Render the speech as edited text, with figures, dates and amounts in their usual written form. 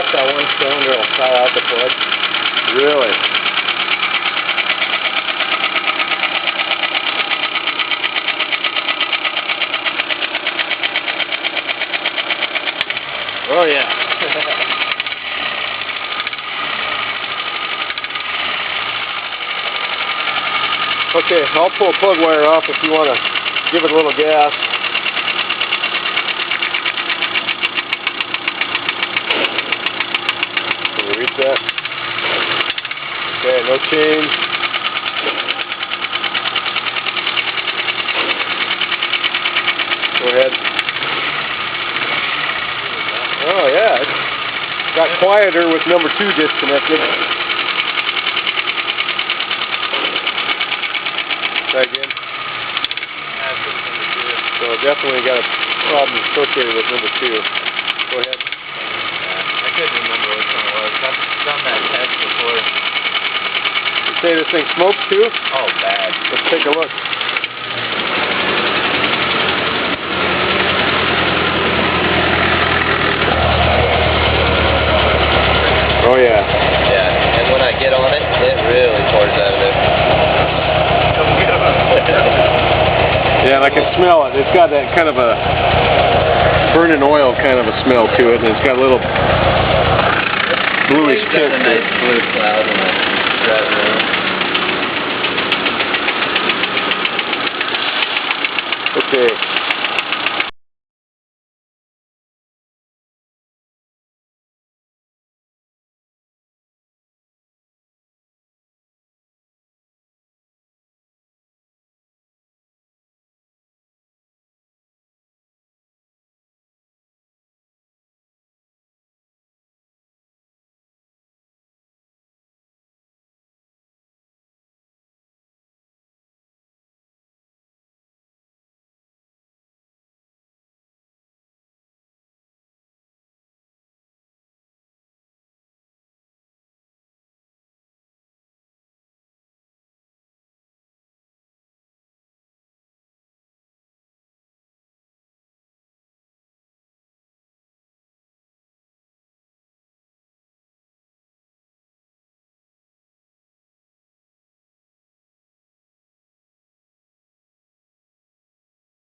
press that one cylinder, it'll fly out the foot. Really? Oh yeah. Okay, I'll pull plug wire off if you want to give it a little gas. Can you reach that? Okay, no change. Go ahead. Oh yeah, it got quieter with number 2 disconnected. Try again. So definitely got a problem associated with number 2. Go ahead. I couldn't remember which one it was. I've done that test before. You say this thing smokes too? Oh, bad. Let's take a look. Oh yeah. Yeah, and when I get on it, it really pours out of it. Yeah, and I can smell it. It's got that kind of a burning oil kind of a smell to it, and it's got a little bluish It's got tint. a nice blue cloud when I drive around. Okay.